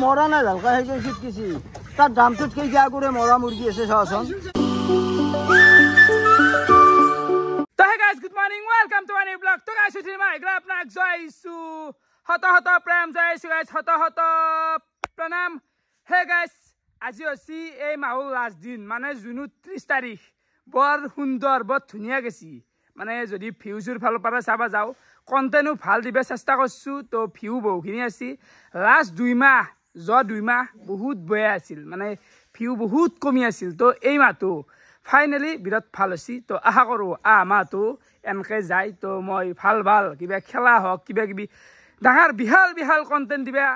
মরা না হালকা হয়ে শিখতেছি তার দাম তো খেয়ে যা করে মরা মুরগি এসে শাসন তো hey guys good morning welcome to my blog তো গাইস উঠি মই এগলা আপোনাক জয়সু হত হত প্রেম জয়সু গাইস হত হত প্ৰণাম হে গাইস আজি হসি এই মাহৰ লাষ্ট দিন মানে জুনৰ 30 তাৰিখ বৰ সুন্দৰ বৰ ধুনিয়া গেছি মানে যদি ভিউজৰ ফালৰ পৰা চাবা যাও কন্টেন্টও ভাল দিবে চেষ্টা কৰছো তো ভিউ বহুখিনি আছে লাষ্ট 2 মাহ বহুত বেয়া আছিল মানে ভিউ বহুত কমি আছিল তো এই মাহটো ফাইনালি বিৰাট ভাল হৈছে তো আশা কৰো মাহটো এনেকে যায় তো মই ভাল কিবা খেলা হওক কিবা কিবি ডাঙৰ বিহাল কন্টেন্ট দিবা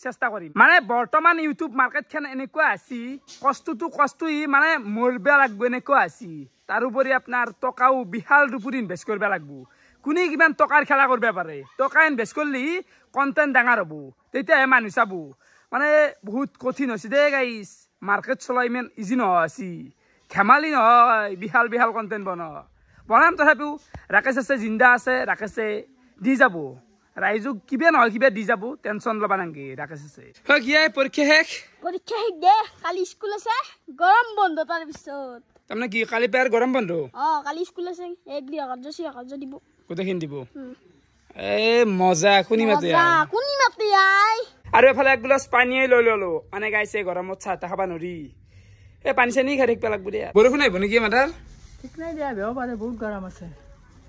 চেষ্টা কৰিম মানে বৰ্তমান ইউটিউব মাৰ্কেট খান এনেকুৱা আছে কষ্টই মানে মৰবে লাগব এনেকুৱা আছে তাৰোপৰি আপোনাৰ টকাও বিহাল ৰূপত ইনভেষ্ট কৰিব লাগব কোনে কিমান টকাৰ খেলা কৰিব পাৰে টকা ইনভেষ্ট কৰিলে কন্টেন্ট ডাঙৰ হ'ব তেতিয়াহে মানুহ চাব মানে বহুত কঠিন হৈছে দে গাইস মাৰ্কেট চলাই ইমান ইজি নহয় ধেমালি নহয় বিহাল কন্টেন্ট বনাম তথাপিও ৰাকেশ আছে জিন্দা আছে ৰাকেশে দি যাব ৰাইজক কিবা নহয় কিবা দি যাব টেনচন লবা নাংগে ৰাকেশ আছে কিয়াই পৰীক্ষা শেষ দে কালি স্কুল আছে গৰম বন্ধ তাৰ পিছত তাৰমানে কি কালি পেৰ গৰম বন্ধ কালি স্কুল আছে এক গৃহকাৰ্য দিব গোটেইখিনি দিব এ মজা কোনি মাতে আই আৰু এফালে এক গ্লাছ পানী লৈ ললো মানে গাইছে গৰমত চাহ তা খাবা নৰি এ পানী চানী খাই থাকিব লাগব দিয়া বৰষুণ আহিব নেকি মাথাৰ ঠিক নাই দিয়া বেও পাৰে বহুত গৰম আছে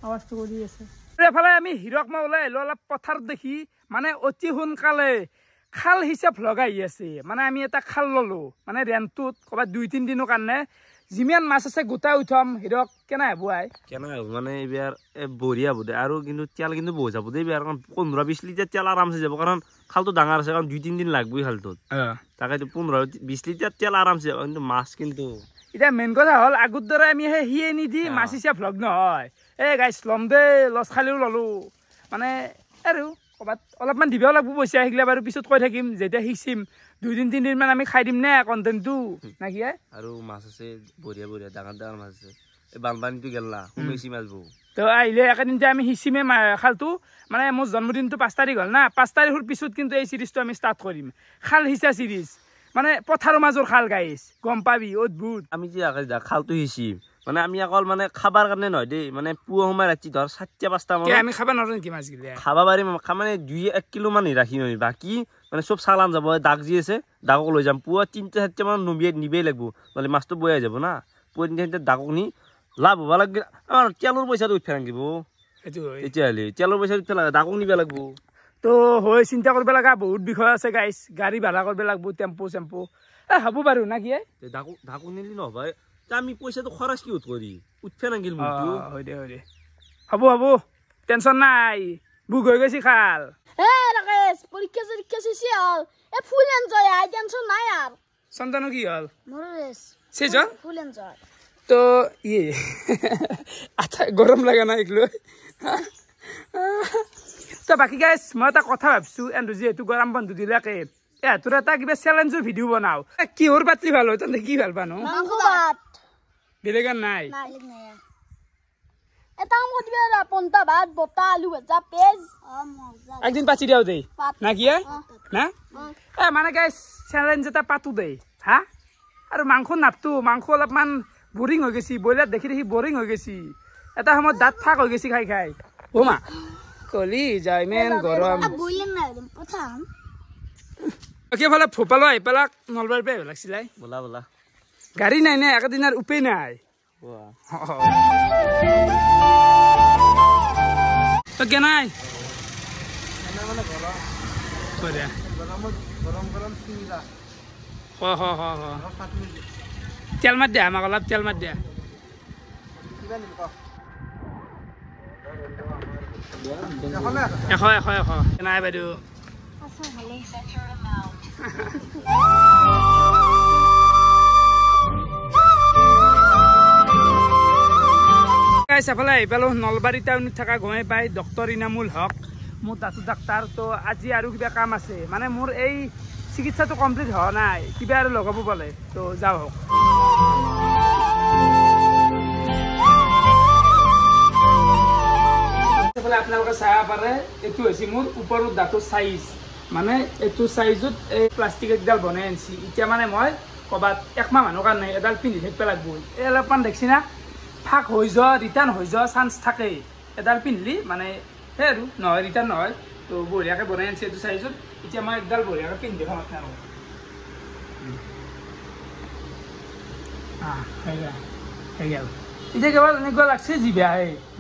আৱাজটো কৰি আছে এফালে আমি হিৰক মই ওলাই আহিলো অলপ পথাৰ দেখি মানে অতি সোনকালে খাল হিচাপ লগাই আছে মানে আমি এটা খাল ললো মানে ৰেণ্টটোত ক'ৰবাত 2-3 দিনৰ কাৰণে যিমান মাছ আছে গোটাই উঠাম হিৰক কেনে হ'ব মানে এইবাৰ বঢ়িয়া হ'ব দে আৰু কিন্তু তেল কিন্তু বহুত যাব দে এইবাৰ 15-20 লিটাৰ তেল আৰামছে যাব কাৰণ খালটো ডাঙৰ আছে কাৰণ 2-3 দিন লাগবই খালটোত তাকেতো 15-20 লিটাৰ তেল আৰামছে যাব কিন্তু মাছ কিন্তু এতিয়া মেইন কথা হ'ল আগৰ দৰে আমি সেই হিয়ে নিদি মাছ হিচাপ লগ নহয় এই গাইছ লম দে লছ খালেও ললো মানে আৰু ক'ৰবাত অলপমান দিবও লাগব পইচা আহিলে বাৰু পিছত কৈ থাকিম যেতিয়া শিকিম 2-3 দিনমান আমি খাই দিম নে কণ্টেণ্টটো নাকি আৰু মাছ আছে বঢ়িয়া ডাঙৰ মাছ আছে এই বানপানীটো গেলা শুনিছি মাছ বহু তো আহিলে একেদিনতে আমি শিকিমে খালটো মানে মোৰ জন্মদিনটো 5 তাৰিখ হ'ল না 5 তাৰিখৰ পিছত কিন্তু এই চিৰিজটো আমি ষ্টাৰ্ট কৰিম খাল হিচা চিৰিজ মানে পথাৰৰ মাজৰ খাল গাইছ গম পাবি অদ্ভুত আমি যে খালটো শিকিম মানে আমি অকল মানে খাবার কাৰণে নহয় দেই মানে পুৱা সময় ৰাতি ধৰ 7-5টা মান আমি খাবা নৰন কি মাছ গিলা খাবা পাৰিম মানে 2-1 কিলো মান ৰাখি নই বাকি মানে সব চালান যাব দাগ যি আছে দাগক লৈ যাম পুৱা 3-4টা মান নিবেই লাগব মানে মাছটো বয়া যাব না পুৱা 3-4টা দাগক নি লাভ হ'ব লাগে আমাৰ তেলৰ পইচাটো উঠা লাগিব এটো এতিয়ালে তেলৰ পইচা উঠা লাগে দাগক নিবা লাগব তো হয় চিন্তা কৰিব লাগা বহুত বিষয় আছে গাইস গাড়ী ভাড়া কৰিব লাগব টেম্পো হ'ব বাৰু না কি দাগক নিলি নহয় আমি পইচাটো খৰচ কি কৰি উঠে নাগিল মুটো হয় দে হ'ব টেনচন নাই বুক হৈ গৈছি খাল ৰাকেশ পৰীক্ষা শেষে হ'ল ফুল এনজয় টেনচন নাই আর সন্তানো কি হ'ল মরেস শেষ ফুল এনজয় তো আচ্ছা গরম লাগা না এগুলো তো বাকি গাইস মই এটা কথা ভাবছো এন্ড যেহেতু গরম বন্ধ দিলাকে তোর এটা কিবা চ্যালেঞ্জৰ ভিডিও বনাও কিহৰ পাতলি ভাল হয় তহঁতে কি ভাল পানো মাংস ভাত বেলেগ নাই এটা কাম করবি পন্তা ভাত বটা আলু ভাজা পেঁয়াজ একদিন পাচি দিও দেই না কি না মানে গাইস চ্যালেঞ্জ এটা পাতো দেই হা আৰু মাংস নাপতো মাংস অলপমান বোরিং হৈ গেছি বইলার দেখি বোরিং হৈ গেছি এটা সময়ত দাঁত ফাক হৈ গেছি খাই ও মা কলি যাই মেন গরম বইলেন না প্রথম ওকে ভালে ফোপালো আই পেলাক নলবাৰ পে লাগছিলাই বলা গাড়ী নাই না একদিন আর উপে নাই তো কে নাই তেল মাত দিয়া আমাক অলপ তেল মাত দিয়া এশ নাই বাইদেউ এফালে আহি পালো নলবাৰী টাউনত থকা গমে পাই ডক্টৰ ইনামুল হক মোৰ দাঁতৰ ডাক্তাৰ তো আজি আৰু কিবা কাম আছে মানে মোৰ এই চিকিৎসাটো কমপ্লিট হোৱা নাই কিবা আৰু লগাব পালে তো যাও হওক আপোনালোকে চাব পাৰে এইটো হৈছে মোৰ ওপৰৰ দাঁতৰ চাইজ মানে এইটো চাইজত এই প্লাষ্টিক একডাল বনাই আনিছি এতিয়া মানে মই ক'ৰবাত একমাহ মানুহৰ কাৰণে এডাল পিন্ধি থাকিব লাগিব এই অলপমান দেখছি না ফাক হৈ যোৱা ৰিটাৰ্ণ হৈ যোৱা চান্স থাকে এডাল পিন্ধিলি মানে সেই আৰু নহয় ৰিটাৰ্ণ নহয় তো বঢ়িয়াকৈ বনাই আনিছে এইটো চাইজত এতিয়া মই একডাল বঢ়িয়াকৈ পিন্ধি দেখাম আপোনালোকক হৈ গ'ল এতিয়া কেৱল এনেকুৱা লাগছে যি বেয়া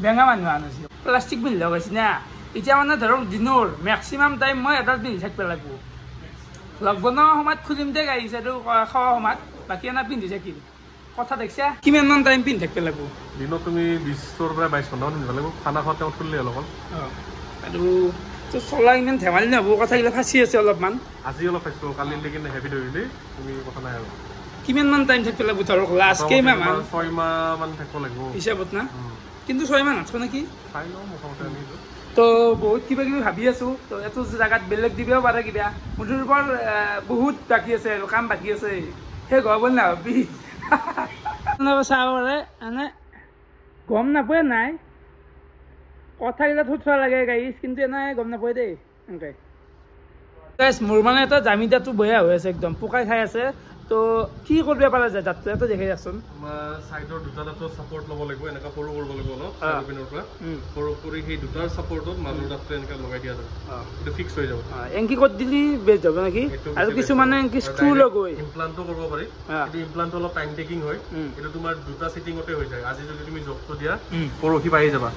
বেঙা মানুহ আনিছে প্লাষ্টিক পিন্ধি লগাইছে না এতিয়া মানে ধৰক দিনৰ মেক্সিমাম টাইম মই এডাল পিন্ধি থাকিব লাগিব লকডাউনৰ সময়ত খুলিম দে গাড়ী চাইটো খোৱা সময়ত বাকী এনে পিন্ধি থাকিম কথা দেখিছা কিমানমান টাইম পিন্ধি থাকিব লাগিব দিনত তুমি 20 পৰা 22 ঘণ্টামান পিন্ধিব লাগিব খানা খোৱাৰ টাইমত খুলিলে অলপ আৰু চলা ইমান ধেমালি নহ'ব কথাবিলাক ফাঁচি আছে অলপমান আজি অলপ ফাঁচিব কালিলৈ কিনে হেভি ধৰিলে তুমি কথা নাই আৰু কিমানমান টাইম থাকিব লাগিব ধৰক লাষ্ট কেইমাহমান 6 মাহমান থাকিব লাগিব হিচাপত না কিন্তু 6 মাহ নাথাকো নেকি চাই লওঁ মোটামুটি আমি তো বহুত কিবা কিবি ভাবি আছোঁ তো এইটো জেগাত বেলেগ দিবও পাৰে কিবা মুঠৰ ওপৰত বহুত বাকী আছে আৰু কাম বাকী আছে সেই ঘৰ বুলি নাভাবি চাব পাৰে এনে গম নাপায় নাই কথাবিলাক থোৱা লাগে গাড়ী কিন্তু এনে গম নাপায় দেই এনেকৈ মোৰ মানে এটা জামিদাটো বেয়া হৈ আছে একদম পোকাই খাই আছে তো কি কৰিব পৰা যায় দাঁতটো এটা দেখাই যাচোন সাইডৰ দুটা দাঁতৰ সাপোৰ্ট ল'ব লাগিব এনেকা সৰু কৰিব লাগিব অলপ পিনৰ পৰা সৰু কৰি সেই দুটাৰ সাপোৰ্টত মাজৰ দাঁতটো এনেকা লগাই দিয়া যাব এইটো ফিক্স হৈ যাব এংকি ক'ত দিলি বেছ যাব নেকি আৰু কিছুমানে এংকি স্ক্ৰু লগাই ইমপ্লান্টটো কৰিব পাৰি কিন্তু ইমপ্লান্টটো অলপ টাইম টেকিং হয় এইটো তোমাৰ দুটা সিটিংতে হৈ যায় আজি যদি তুমি জবটো দিয়া পৰহি পাই যাবা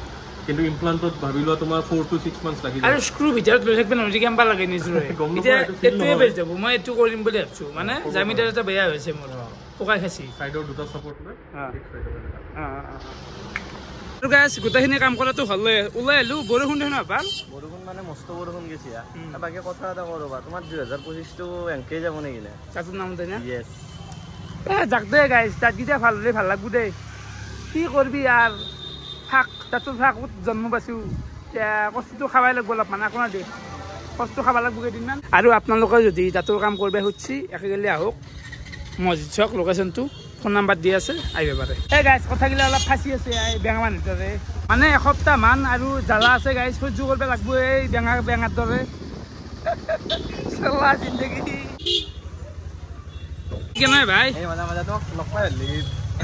কিন্তু ইমপ্লান্টত ভাবি লোৱা তোমাৰ 4 to 6 মান্থস লাগি যায় আৰু স্ক্ৰু ভিতৰত লৈ থাকিব নৰি কেম্পা লাগে নিজৰে এতিয়া এটোৱে বেছ যাব মই এটো কৰিম বুলি ভাবছো মানে জামিদাৰ এটা বেয়া হৈছে মোৰ পোকাই খাইছি সাইডৰ দুটা সাপোৰ্ট লৈ ফিক্স হৈ যাব আৰু গাইছ গোটেইখিনি কাম কৰাটো হ'ল ওলাই আহিলো বৰষুণ দেখোন ভাল বৰষুণ মানে মস্ত বৰষুণ গেছি বাকী কথা এটা কৰবা তোমাৰ 2025 টো এনকে যাব নেকি না তাতো নাম দেই না ইয়েস যাক দে গাইছ তাত গিটা ভাল হলে ভাল লাগব দেই কি কৰবি আর ফাক তাতো ফাকত জন্ম পাইছো কষ্টটো খাবাই লাগব অলপ মানে কোনা দে কষ্ট খাবা লাগব কেইদিনমান আৰু আপোনালোকে যদি তাতো কাম কৰিব খুজিছি একেগেলি আহক মছজিদ চক লোকেশ্যনটো ফোন নাম্বাৰ দি আছে আহিব পাৰে এই গাইছ কথাগিলা অলপ ফাঁচি আছে এই বেঙা মানুহৰ দৰে মানে এসপ্তাহমান আৰু জ্বালা আছে গাইছ সহ্য কৰিব লাগব এই বেঙাৰ দৰে চলা জিন্দগী কেনে ভাই এই মজা মজা তোমাক লগ পাই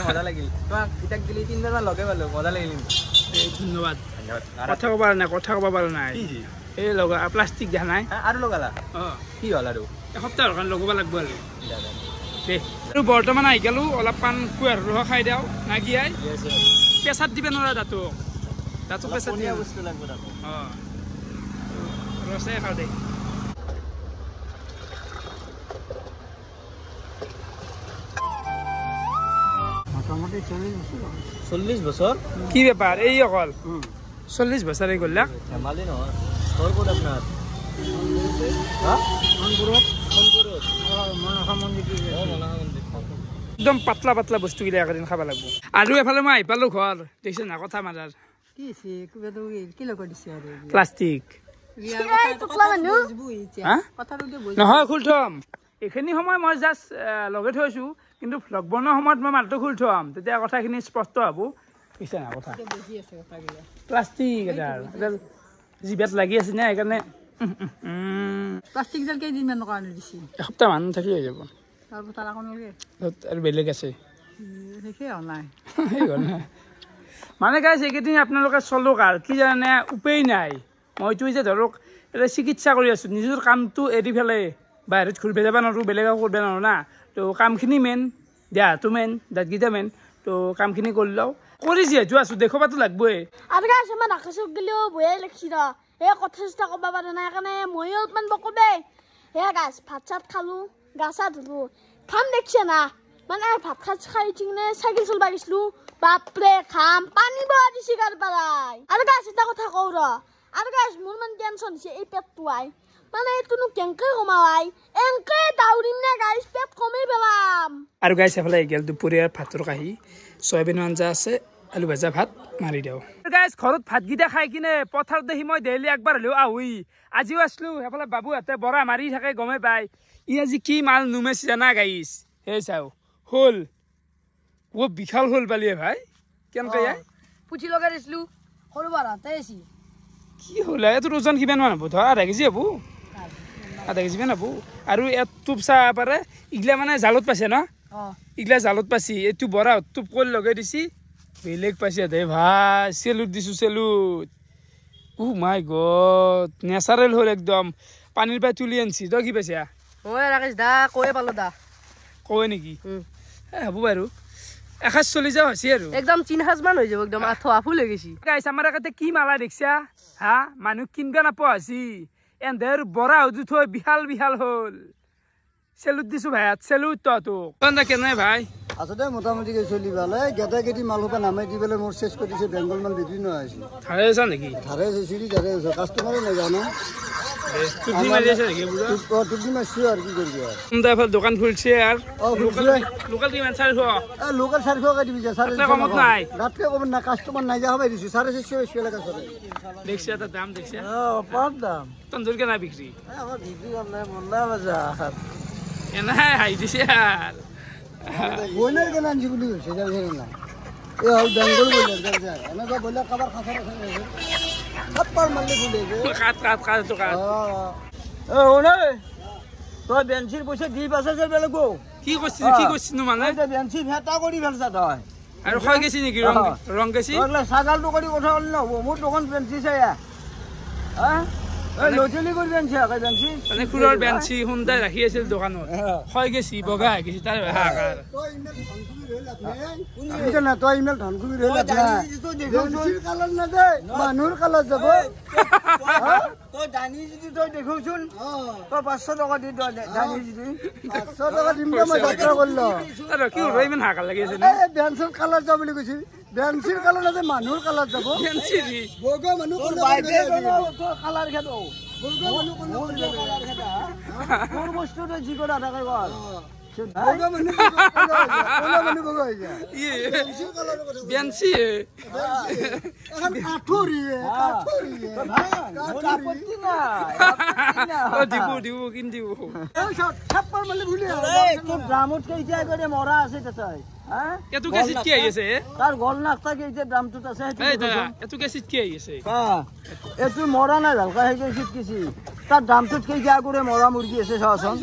মজা লাগিল তোমাক কিতাক দিলি 3 দিনমান লগে পালো মজা লাগিল ধন্যবাদ কথা ক'ব পৰা নাই এই লগা প্লাষ্টিক দেখা নাই আৰু লগালা কি হ'ল আৰু এসপ্তাহৰ কাৰণে লগাব লাগিব আৰু দে আৰু বৰ্তমান আহি গ'লো অলপমান কুঁহাৰ ৰস খাই দিওঁ নাগিয়াই পেচাত দিব নোৱাৰা দাঁতো পেচাত দিয়া বস্তু লাগিব তাকো ৰসে খাওঁ দে মোটামুটি 40 বছৰ কি বেপাৰ এই অকল 40 বছৰ এই গ'ল ধেমালি নহয় ঘৰ ক'ত আপোনাৰ একদম পাতলা পাতলা বস্তুগিলা একেদিন খাব লাগিব আৰু এফালে মই আহি পালো ঘৰ দেখিছে না কথা মাৰাৰ প্লাষ্টিক নহয় খুল থম এইখিনি সময় মই জাষ্ট লগাই থৈছোঁ কিন্তু ভ্লগ বনোৱাৰ সময়ত মই মালটো খুলি থম তেতিয়া কথাখিনি স্পষ্ট হ'ব বুজিছে না কথা প্লাষ্টিক এডাল জিভাত লাগি আছে না সেইকাৰণে প্লাষ্টিকডাল কেইদিনমানৰ কাৰণে দিছি এসপ্তাহমান থাকি হৈ যাব তাৰপিছত আকৌ নলগে আৰু বেলেগ আছে শেষেই হোৱা নাই মানে গাইছ এইকেইদিন আপোনালোকে চলক আৰু কি জানে উপায় নাই মইতো যে ধৰক এতিয়া চিকিৎসা কৰি আছোঁ নিজৰ কামটো এৰি পেলাই বাহিৰত ঘূৰিব যাব নোৱাৰোঁ বেলেগক কৰিব নোৱাৰোঁ না তো কামখিনি মেইন দেহাটো মেইন দাঁতকেইটা মেইন তো কামখিনি কৰি লওঁ কৰি যিহেতু আছোঁ দেখুৱাটো লাগবই আৰু গাছ আমাৰ আকাশক গ'লেও বয়াই লাগছি ৰ এই কথা চথা ক'ব পৰা নাই সেইকাৰণে ময়ো অলপমান বকবে হে গাছ ভাত চাত খালোঁ গা চা ধুলোঁ খাম দেখছে না মানে ভাত খাত খাই উঠি কিনে চাইকেল চলবা গৈছিলোঁ বাপৰে খাম পানী বহা দিছি গাৰ পৰাই আৰু গাছ এটা কথা কওঁ ৰ আৰু গাছ মোৰ মানে টেনশ্যন দিছে এই পেটটো আই মানে এইটোনো কেনেকৈ কমাৱাই এনেকৈ দাউৰিম নে গাছ পেট কমেই পেলাম আৰু গাইছ এফালে গেল দুপৰীয়াৰ ভাতৰ কাঁহী চয়াবিনৰ আঞ্জা আছে আলু ভাজা ভাত মাৰি দিওঁ গাইছ ঘৰত ভাতকেইটা খাই কিনে পথাৰত দেখি মই ডেইলি একবাৰ হ'লেও আহুই আজিও আছিলোঁ সেইফালে বাবুহঁতে বৰা মাৰি থাকে গমেই পায় ই আজি কি মাল নুমেছি জানা গাইছ সেই চাওঁ হ'ল বিশাল হ'ল পালিয়ে ভাই কেনেকৈ পুঠি লগাই দিছিলোঁ সৰু বাৰতে আছি কি হ'ল এইটোৰ ওজন কিমান মান হ'ব ধৰা আধা কেজি হ'ব আধা কেজি মান হ'ব আৰু ইয়াত টোপ চাব পাৰে ইগলা মানে জালত পাইছে ন ইগলা জালত পাইছি এইটো বৰা টোপ কৰি লগাই দিছি বেলেগ পাইছে দে ভাই চেলুট দিছোঁ চেলুট মাই গড নেচাৰেল হ'ল একদম পানীৰ পৰা তুলি আনিছি তই কি পাইছা মই ৰাকেশ দা কৈয়ে পালো দা কয় নেকি হ'ব বাৰু এসাঁজ চলি যাওঁ হৈছে আৰু একদম 3,000 মান হৈ যাব একদম আঠা ফুল হৈ গৈছি গাইছ আমাৰ আগতে কি মালা দেখিছা হা মানুহ কিনবা নাপোৱা হৈছি এন্ধেৰ বৰা উজু থৈ বিশাল বিশাল হ'ল চেলুট দিছোঁ ভাই চেলুট তহঁতক কেনে ভাই আচলতে মোটামুটি চলি পালে গেটা গেটি মাল সোপা নামাই দি পেলাই মোৰ চেছ কৰি দিছে বেংগল মাল বিক্ৰী নহৈছে ধাৰে আছা নেকি ধাৰে আছে চিৰি ধাৰে আছে কাষ্টমাৰে নাজানো টুপি মাৰি আছে নেকি বুঢ়া টুপি মাৰিছো আৰু কি কৰিবি আৰু এফালে দোকান খুলছে আৰু লোকেল কিমান 400 লোকেল 400 কে দিবি কমত নাই ৰাতকে কমত নাই কাষ্টমাৰ নাই যা হবাই দিছো 450 এলাকা চলে দেখছি এটা দাম দেখছি পার দাম তন্দুর কেনা বিক্রি আমার বিক্রি করলে মোল্লা বাজার এনা হাই দিছে আর বইলার কেন আনছি বলি কইছে জানেন না এ হল বেঙ্গল বইলার জানেন এনা যা বইলার খাবার খাসা রাখা সববার মারলে বলে কাট তো কাট এ ওনে তো বেঞ্চির পয়সা দি পাছে যে বেলে গো কি করছিস নো মানে বেঞ্চি ভেটা কৰি ফেলছা তই আৰ খয় গেছি নাকি ৰং গেছি ওগলা ছাগালটো কৰি কথা বল না মোৰ দোকান বেঞ্চি চাইয়া হ্যাঁ এই লজলি কৰি বেঞ্চি আকা বেঞ্চি মানে ফুলৰ বেঞ্চি হুন্দাই ৰাখি আছিল দোকানত খয় গেছি বগা গেছি তাৰ হাহাকাৰ না তই ইমেল ধন কৰি ৰলা বেঞ্চিৰ কালাৰ না দে মানুহৰ কালাৰ যাব তই দানি যদি তই দেখোচোন তই 500 টকা দি দানি যদি 500 টকা দিম মই যাত্ৰা কৰিলো তাৰ কি হ'ল ইমান হাহাকাৰ লাগি আছে এই বেঞ্চিৰ কালাৰ যাব বুলি কৈছিল বেঞ্চিৰ কালাৰ না দে মানুহৰ কালাৰ যাব বেঞ্চি দি বগা মানুহ কোন বাইদে তোৰ কালাৰ খেদো বগা মানুহ কোন কালাৰ খেদা তোৰ বস্তু তই জি কৰা থাকে গল বগা মানুহ বগা হৈ যায় বেঞ্চিৰ কালাৰৰ কথা বেঞ্চি এখন কাঠৰি আপত্তি না ও দিব কিন দিব এই শট থাপ্পৰ মালি ভুলি তোৰ ড্ৰামত কেইটা কৰে মৰা আছে তই হ্যাঁ এতু কেছিত কি আহিছে তাৰ গল নাস্তা কেইটা ড্ৰামটোত আছে এই দাদা এতু কেছিত কি আহিছে এইটো মৰা নাই ভালকা সেই কেছিত কিছি তাৰ ড্ৰামটোত কেইটা কৰে মৰা মুৰ্গী আছে চাচোন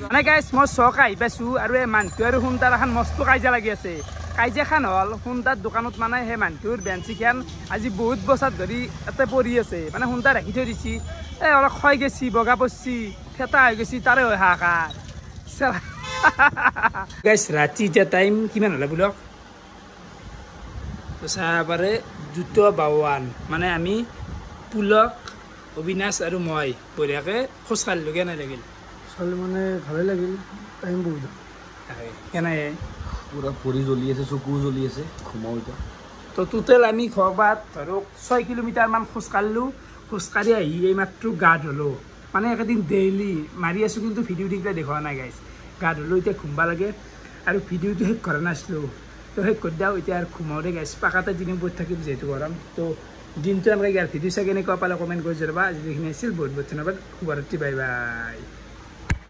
মানে গাইছ মই চক আহি পাইছোঁ আৰু এই মানুহটো আৰু সোনটাৰ এখন মস্ত কাজিয়া লাগি আছে কাজিয়াখন হ'ল সোনটাৰ দোকানত মানে সেই মানুহটোৰ বেঞ্চিখন আজি বহুত বছৰ ধৰি ইয়াতে পৰি আছে মানে সোনটা ৰাখি থৈ দিছি এই অলপ খয় গেছি বগা পৰছি ফেটা হৈ গৈছি তাৰে হয় হাহাকাৰ গাইছ ৰাতি এতিয়া টাইম কিমান হ'লে বোলক চাহ পাৰে 2:52 মানে আমি পুলক অবিনাশ আৰু মই বঢ়িয়াকৈ খোজকাঢ়িলোঁ কেনে লাগিল চল মানে ভালে লাগিল টাইম বহুত কেনে পুৰা ভৰি জ্বলি আছে চকু জ্বলি আছে ঘুমাও এতিয়া তো টোটেল আমি ঘৰবাত ধৰক 6 কিলোমিটাৰমান খোজকাঢ়িলোঁ খোজকাঢ়ি আহি এই মাত্ৰ গা ধুলোঁ মানে একেদিন ডেইলি মাৰি আছোঁ কিন্তু ভিডিঅ' দি পেলাই দেখুওৱা নাই গাইছ গা ধুলোঁ এতিয়া ঘুমবা লাগে আৰু ভিডিঅ'টো শেষ কৰা নাছিলোঁ তো শেষ কৰি দিওঁ এতিয়া আৰু ঘুমাওঁ দে গাইছ পাকাতে দিন বহি থাকিম যিহেতু গৰম তো দিনটো এনেকৈ ইয়াৰ ভিডিঅ' চাই কেনেকুৱা পালে কমেণ্ট কৰি জনাবা আজি যিখিনি আছিল বহুত বহুত ধন্যবাদ শুভৰাত্ৰি বাই বাই